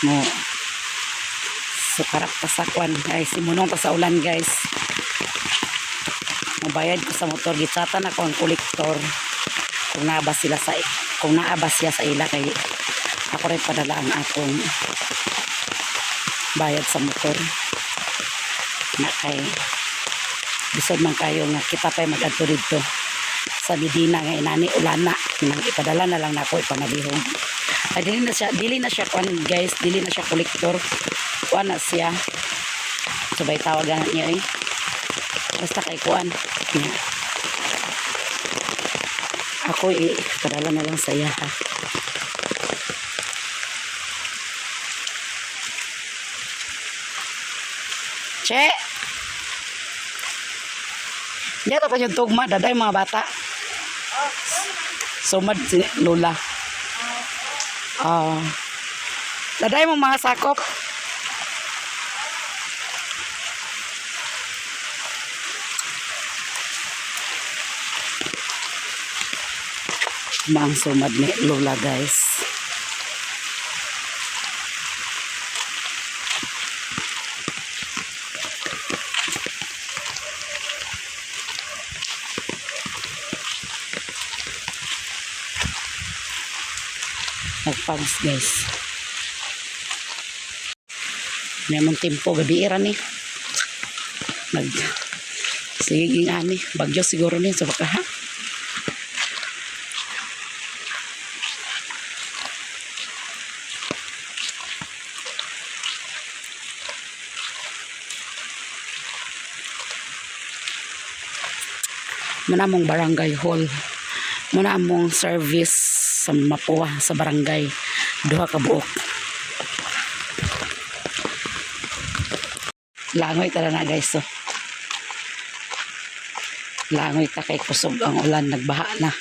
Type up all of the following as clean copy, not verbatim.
mo so karap pa sa kwan ay simunong pa sa ulan guys. Mabayad ko sa motor, gitsatan ako ang kolektor kung naabas sila sa kung naabas siya sa ila kay ako rin padala ang akong bayad sa motor na kay bisod man kayo nga kita pa'y mag-adto dito sa Medina nga inani ulana nang ipadala na lang nako ipanabihong ay dili na siya kwan guys, dili na siya kolektor kuan na siya sabay tawagan niya basta kay kuan ako ipadala na lang sa iya ha. Che diya pa yung tugma daday mga bata sumad si Lola daday mo mga sakop mga sumad ni Lola guys. Nagpangs guys naman tempo gabi iran ni nag siging ani bagyo siguro ni sa baka ha muna mong barangay hall muna mong service sa Mapua sa barangay duha ka buok langoy ta na guys so langoy ta kay kusog ang ulan nagbaha na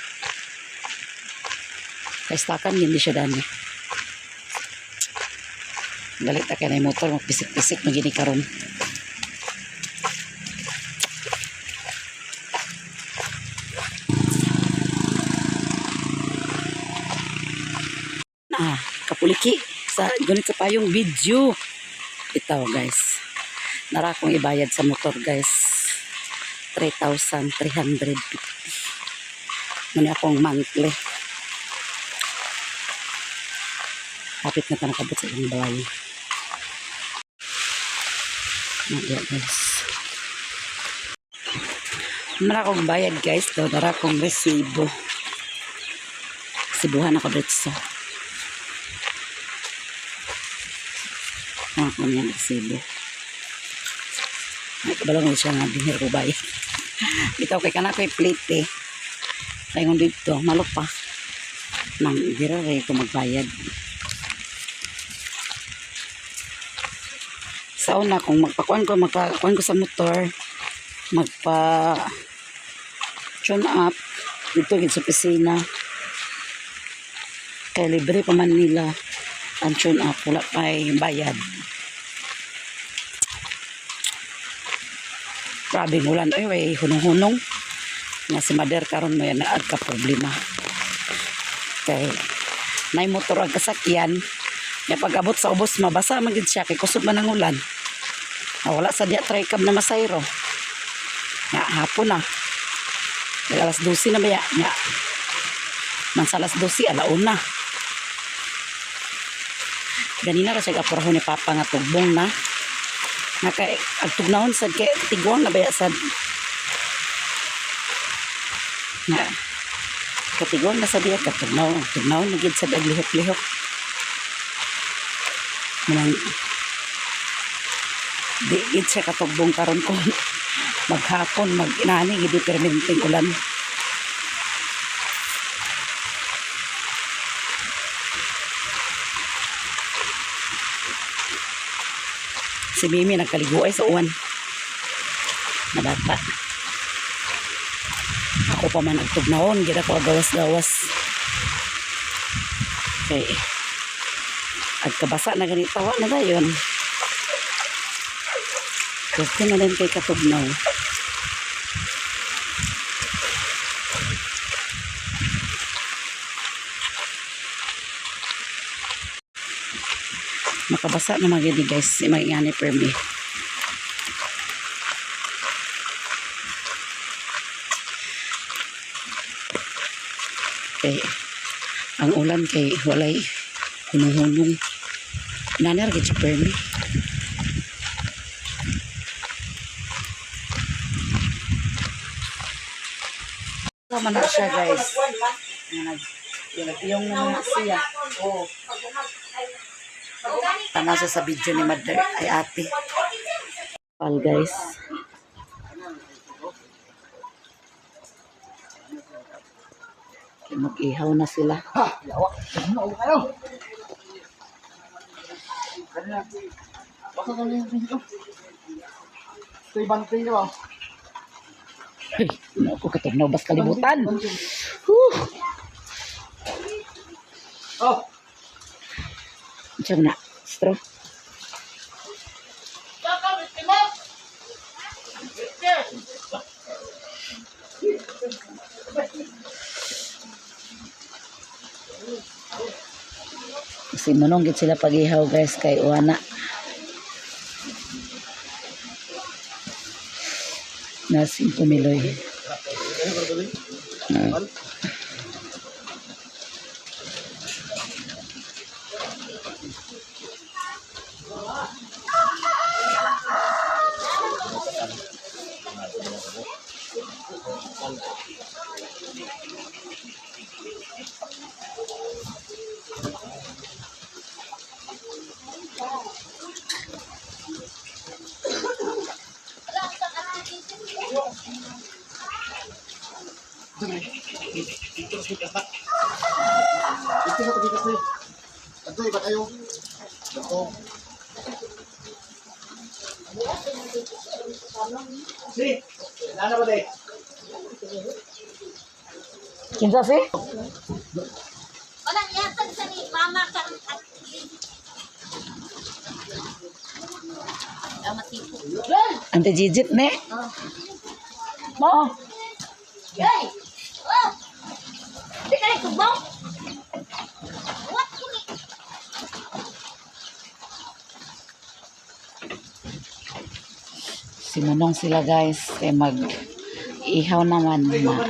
kay stakan hindi siya dani galit ta kay na motor magpisik-pisik magini karon kapuliki sa ganito pa yung video ito guys nara kong ibayad sa motor guys 3,350 muna akong monthly kapit na ka nakabot sa ilang balay nagya guys nara akong bayad guys to nara akong resibo sibuhan ako dito ako niyan resibo nagkabalong siya nga dinher ko bayad bitaw kay kana ko plate kay ngon dito malupa nang dira ray ko magbayad sa una kung magpakuan ko sa motor magpa tune up dito gid sa opisina kay libre pa man nila ang tune up wala pa bayad. Grabe ulan ay hunong-hunong nga si Mother karon mo yan agka problema kay nay motor ang kasakyan nga pag-abot sa ubos mabasa man gid siya kay kusog man ang ulan wala sa diya tricab na masayro nga hapon na alas 12 na baya nga man sa alas 12 alauna ganina ra siya kapurahon ni Papa nga tugbong na naka agtugnawon sad kay tigwang na baya sad na katigwang na sad diya tugnaw nagid sad ag lihok-lihok man di gid siya katugbong karon ko maghapon mag-inani gid permanenteng ulan si Mimi nagkaligo ay sa uwan na bata ako pa man nagtugnawon gid ako gawas-gawas kay agkabasa na ganito wa na dayon kasi na din kay katugnaw Makabasa na magini guys. Magingani permi. Okay. Ang ulan kay walay hunong-hunong. Nanar gid sa permi. Sama na siya guys. Yung na siya. Oh. Tanasa sa video ni mother ay ate. Pal guys. Mag-ihaw na sila. Ay, ako katugnaw bas kalibutan. Oh. Diyan na. Straw. Kasi manonggit sila pag-ihaw guys kay Uwana. Nasing pumiloy. Ito iba kayo. Ito. Si, nana ba day? Kinsa si? Wala yatag sa ni mama ka at matipo. Ante Jijit ne? Mo. Hey! Oh! Di ka rin kubong? What kini? Simunong sila guys. Kaya mag-ihaw naman na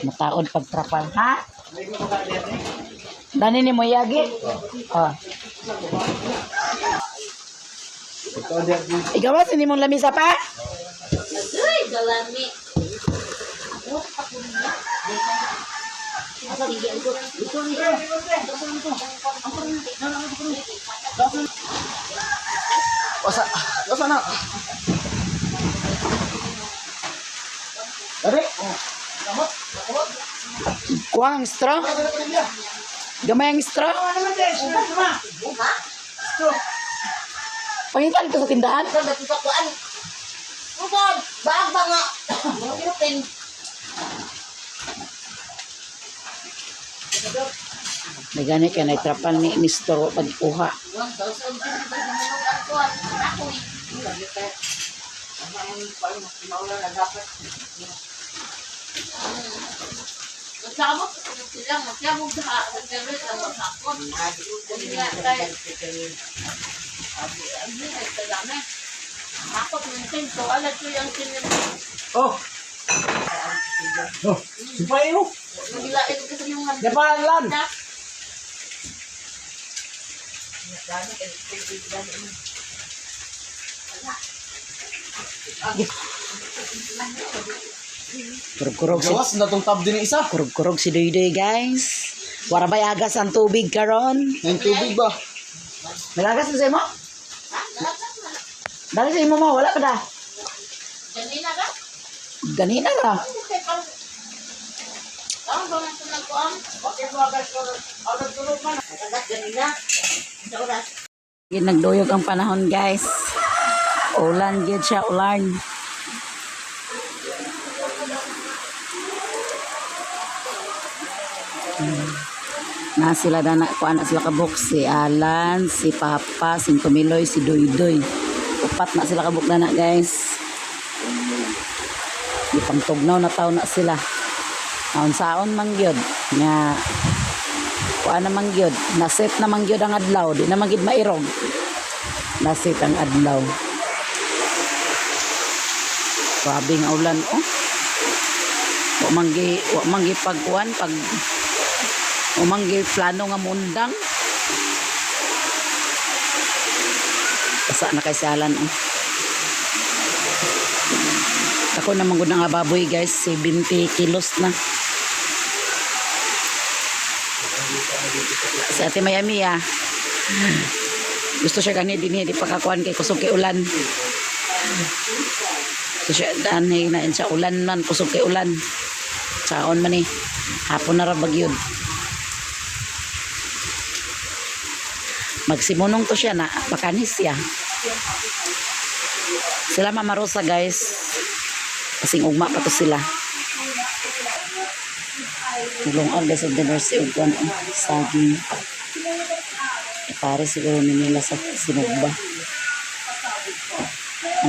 mataod pagtrapal. Ha? Dani ni mo yagi? Oh. Ikaw ba sinimong lamisa pa? Uy, galami. What ako niya? Sige, ito niya. Wasa na. Dari. Kuha ang straw? Gamay ang straw? Ha? Pangitan ito sa tindahan? Saan ba ito sa kuan? Bukod! Baag ba nga? Bukutin. May gani ka na itrapal ni Mr. pagkuha. 1,000 ang kuan. Ako eh. Magsabot sila, magsabot sa nagkabit ang magsakot. Hindi nga tayo. Abi ay kadami. Ako minsan to alat ko yung sinil. Oh. Oh, si Payo. Magilain kasi yung mga Japalan. Kurog-kurog si Gawas na tong tab din isa. kurog-kurog si Doydoy guys. Wara bay agas ang tubig karon. Nang tubig ba? Malagas na sa imo? ha? Dali sa imo mo, wala pa da. Ganina ka? Ganina ra. Ang doon ang nagkuan. Okay, guys ko. Agad tulog man. Agad ganina. Sa oras. Nagduyog ang panahon guys. Ulan gid siya, ulan. Na sila na kuan na sila kabuk si Alan, si Papa, si Kumiloy, si Doydoy. Upat na sila kabuk na guys. Di pang tugnaw na taon na sila. Naon saon man gyud nga kuan naman gyud, naset naman gyud ang adlaw, di naman gyud mairog. Naset ang adlaw. Grabe nga ulan oh. Wa manggi pagkuan pag umanggi plano nga mundang. Basa na kay salan oh. Ako naman gud nga baboy guys, 70 kilos na. Sa Ate Miami ah. Gusto siya kani din di pakakuan kay kusog kay ulan. So siya danay na sa ulan man kusog kay ulan. Saon man ni. Hapon na ra bagyod. Magsimunong to siya na pakanis siya. Sila Mama Rosa guys. Kasing ugma pa to sila. Nilong guys of the nurse ug kuan saging. Pare siguro nila sa sinugba.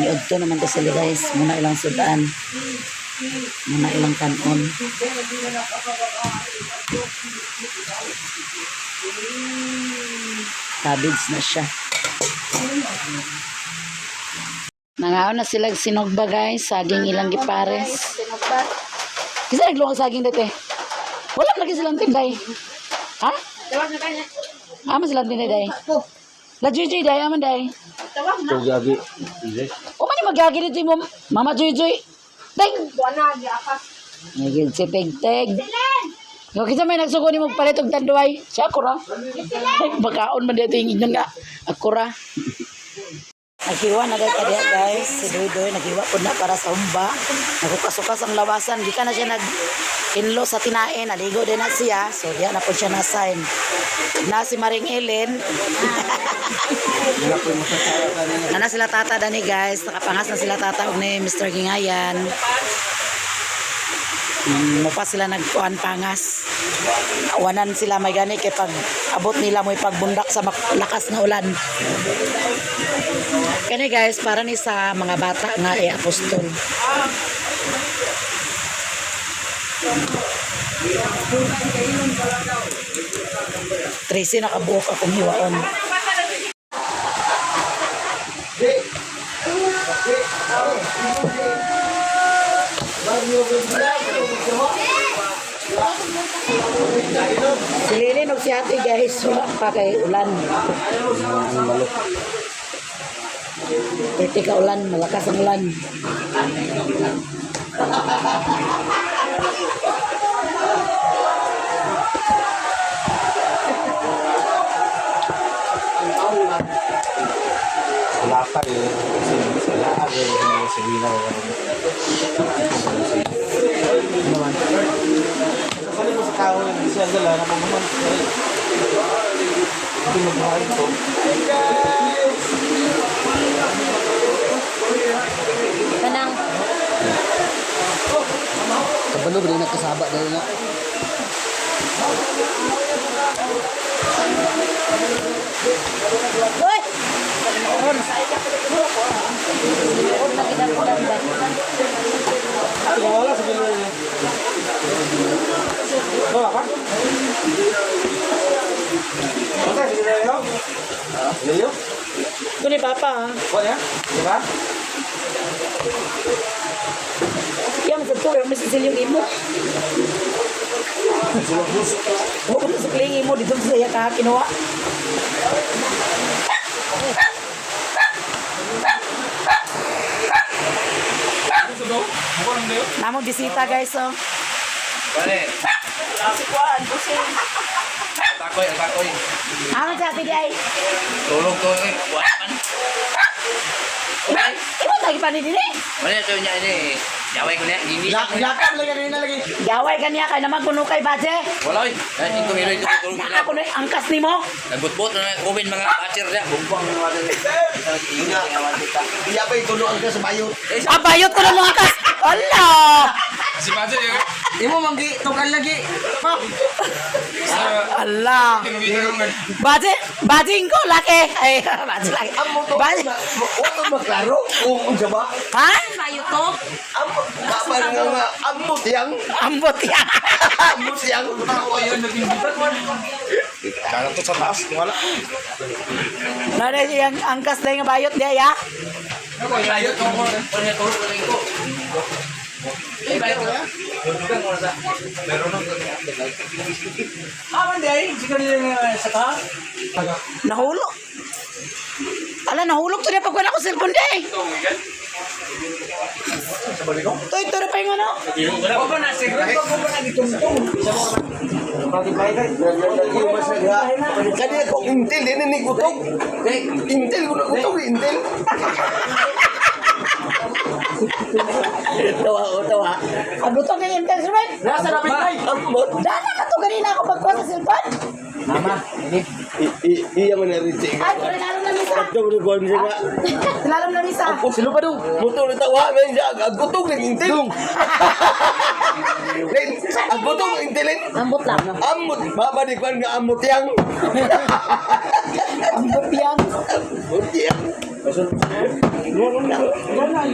Ni udto naman to sila guys, muna ilang sudan. Muna ilang kanon. Cabbage na siya. Nangaon na sila sinugba guys, saging ilang gipares. Kasi naglungag saging dito. Wala lagi silang tinday. Ha? Tawag na kanya. Ama silang tinday day. La Jujuy day, aman day. Tawag na. Ito gabi. O man yung magyagi dito mo, Mama Jujuy. Day. Buwan na, giakas. Nagil si Peg-Teg. Yung kita may nagsuko ni mo palit og tanduay. Siya ako ra. Bakaon man dito yung inyon nga. Ako ra. Naghiwa na dahil guys. Si Doy naghiwa po na para sa humba. Nagukasukas ang lawasan. Di ka na siya nag-inlo sa tinain. Naligo din na siya. So diyan na po siya na-sign. Na si Maring Ellen. Na sila tata dani guys. Nakapangas na sila tata og ni Mr. Gingayan. Mapa sila nagkuhan pangas. Awanan sila may gani kay pag abot nila mo pagbundak sa lakas na ulan. Kani guys, para ni sa mga bata nga apostol. Tracy nakabuok akong hiwaon. Si Lilin og si ate guys, wala pa kay ulan. Pwede ka ulan, malakas ang ulan. Wala pa eh. Sila ako yung Sabina. Naman. Kasi mo sa tao yung siya dala na pagmaman. Hindi magmahal ito. Kanang. Kabalo ba rin nagkasaba dahil nga? Hoy! Ron. Ron na kinapunan ba? Wala sa bilo niya. Wala ka? Wala sa bilo niya? Leo? Ito ni Papa ha. Wala ya? Diba? Yang sa to, yung masisil yung imo. Huwag mo sa kling imo, dito sa iya ka kinuha. Namong bisita guys oh. Bale, Si Juan, busing. takoy. Ano sa ati di ay? Tulong to eh. Buwan man. Imo lagi pa ni dili. Mana to nya ini? Jaway ko niya. Hindi. Lakam lagi na lagi. Gaway kaniya kay naman kuno kay Baje. Wala oy. Ay ko milo ito tulong Na nila. ako na angkas nimo. Nagbutbot na kumin mga bachelor niya. Bumbang mga wala. Yun nga nga kita. Iya pa ituloan ka sa bayot. Abayot ko na mo angkas. Ala. Si Bachelor ya. Imo manggi tukal lagi. Pa. Ala. Bajing ko laki. Ay, Baje laki. Amo to. Baje. Oto maklaro. Oo, jaba. Ha? kayo to? Kapag nga, ambot yang. Ambot yan. Ambot yang. Kaya to sa taas, wala. Nada yang angkas na yung bayot dia ya. Ayot ko. Pwede tulog na ko. Eh, bayot ko. Dudugan mo na sa. Meron ng Aman day, siguro yung sa taas. Nahulog. Ala, nahulog to niya pag wala ko cellphone di. Toy, ito na pa yung ano. Kanya ko intel din ni gutok. Intel ko na gutok, intel. Tawa. Abutong ng intention. Nasa na bitay. Ambot. Dana ka to ganina ako pagkuha sa cellphone. Mama, ini. Iya man na rin siya. Ay, lalo na misa. Ito mo ko niya nga. Lalo na misa. Ako sino pa dong? Motor na tawa man siya. Gutok ng intel. Ang gutok ng intel. Ambot lang. Amot, baba di ko nga amot yang. Ambot yan. Amot yang.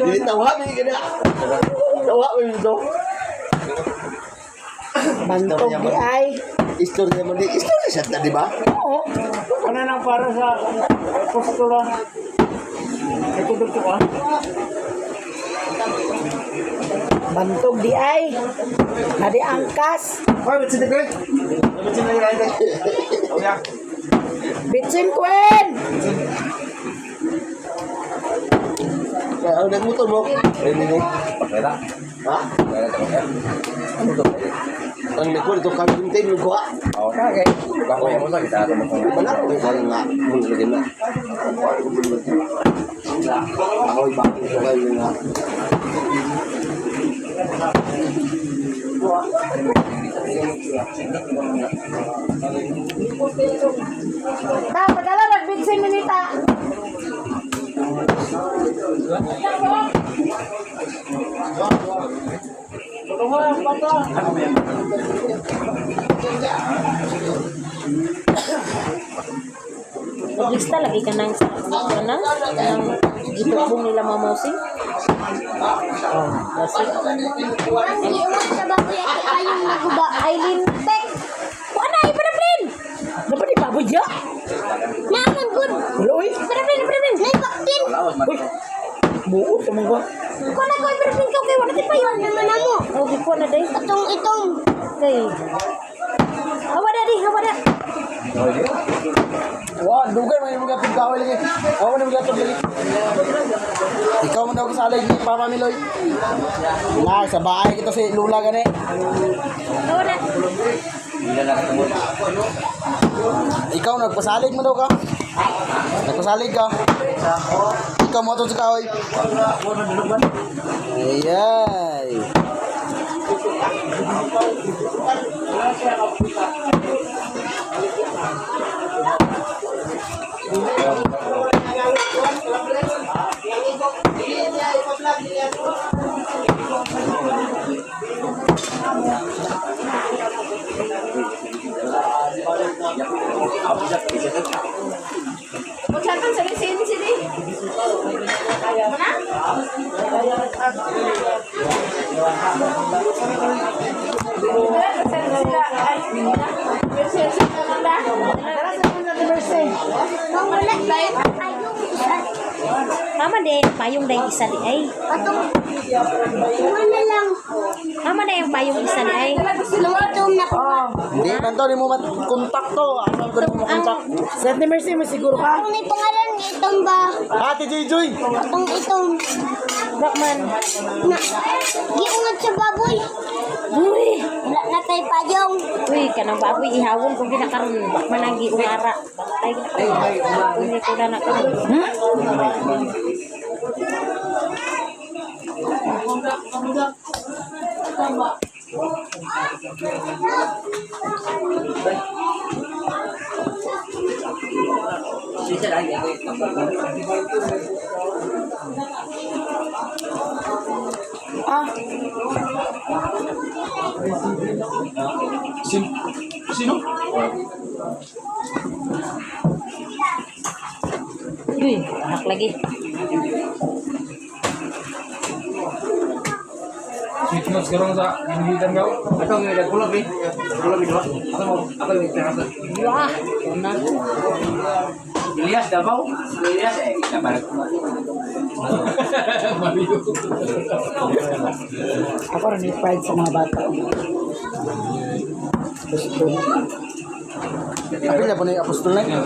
Di tawa man gina. Tawa man ito. Bantog di ay. Istorya mo di. Istorya siya na, di ba? Oo. Ano nang para sa postula? Ito dito ka. Bantog di ay. Nadi angkas. Hoy, ba't sila ko? Ba't sila yung ride? Oh, yeah. Bitsin Queen. Ang nagmotor mo? Hindi ni. Pakera. Ha? Pakera ta ko. Ano to? Ang nagmotor ito kami yung tayo ko. Oh, kage. Bako mo sa kita to mo. Mana ko yung nga. Mula lagi na. Ako iba. Ito kayo yung nga. Ta, padala nagbitsin minita. Lista lagi ka nang ng gitubong nila mamosing. Oh, kasi Ang iwan sa baboy at kayong naguba. ay lintek. Ano ay padaplin? Dapat di baboy dia. Naman good. Uloy. Padaplin. Nay, kaptin. Uy. Buot sa mga. Ko na ko padaplin ka kay wala ti payo. Naman mo. Oh, di ko na day. Itong. Okay. Hawa da. Wah, dugan mo yung mga pagkawal lagi. Ako na mga lagi. Ikaw man daw kasali ni Papa Miloy. Na, sa bahay kita si Lula gani. Hawa da. Ikaw nagpasalig mo daw ka? Nagpasalig ka? Ikaw mo ito sa kahoy? Ayay. Magsakan sa lisin sini. Mana? Mama de payung day isa di ay. Mana lang. Mama na yung payung isa di ay. Lumatom na ko. Hindi man to, di mo kontak to. Ano ko mo kontak? Set ni Mercy mo siguro ka. Ang may pangalan ng itong ba? Ate Joy. Itong. Bakman. Na. Giungat sa baboy. Uy. Natay payong. Uy, kanang baboy ihawon kung ginakaroon. Bakman ang giungara. Bantay. Uy, ko na karon. Ah, Sino? Uy, anak lagi. Mas sekarang sa hinihitan kau. Ako yung nagkulab eh. Kulab ito. Ako yung nagkulab. Wah, na. Ilyas Davao. Ilyas eh. Kapalit. Ako rin i-pride sa mga bata. Apil na po na yung apostol na yun.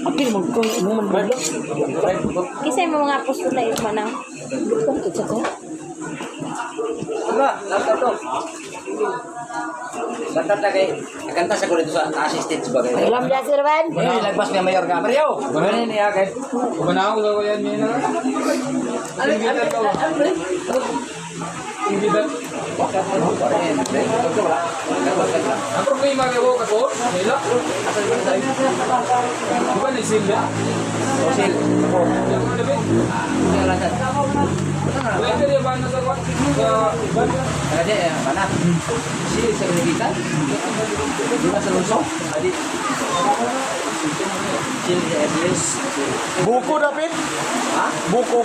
Apil mo kung umuman ba? Kisay mo mga apostol na yung manang. Bukong kitsa ko. Wala, laptop to. Laptop na kay kanta sa ko dito sa assistant sebagai. Alam dia Sir Van. Ini lagpas niya mayor ka. Mario. Gawin ni ya kay. Kumanaw daw yan niya na. Invited ka. Invited. Ang problema kay ko kato, nila. Bukan ni Silvia. Sil. Pwede dia ba na sa kwat? Ada ya, mana? Si signifikan. Di sa Luzon. Adi. Sil at least. Buko David. Ha? Buko.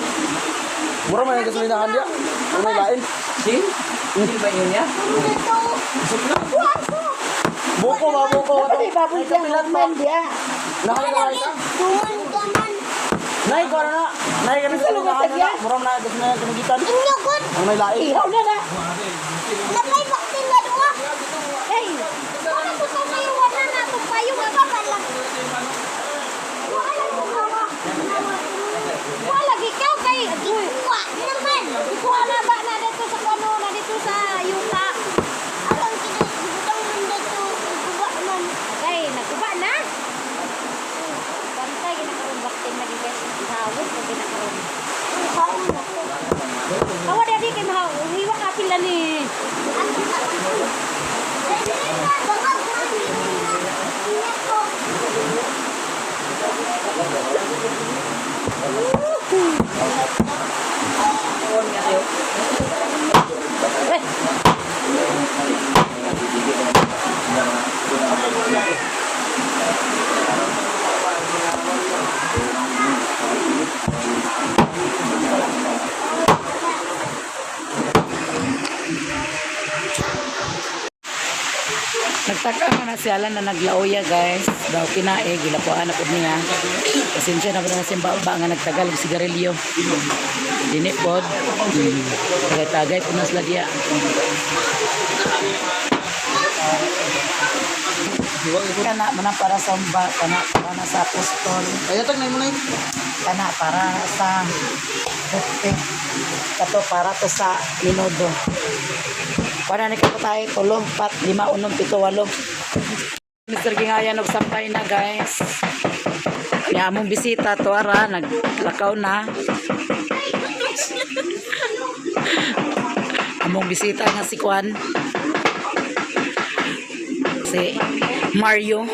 Mura man yung kasalinahan dia. Ano yung lain? Sil? Sil ba yun ya? Buko ba buko? Ay, baboy dia man dia. Nakakagawa ka? Nay, ko na. Nay, kami sa lugahan na. Mura man yung kasalinahan kanagitan. Ang may lain. Ihaw na na. Hey, Wala ikaw kay kuha naman. Kuha na ba na dito sa kano na dito sa yuta. Alang kita butang man dito kuha man. okay, nakuba na. Bantay ginakaroon baktin na dito. Ihawod na ginakaroon. Kaon na ko. Awa dadi kay mahaw. Hiwa ka pila ni. Nagtaka nga na si Alan na naglaoya guys. Daw kinae, gilapuan na po niya. Pasensya na po na simba ba nga nagtagal og sigarilyo. Dini pod. Tagay-tagay po na sila diya. Kana man para sa umba, kana para na sa apostol, Ayatag na mo na yun. kana para sa bukti. Kato para to sa minudo. Para ni kapo tayo, 3, 4, 5, 6, 7, 8. Mr. Gingayan og sampay na guys. Kaya among bisita to ara naglakaw na. Among bisita nga si Kwan. Si Mario.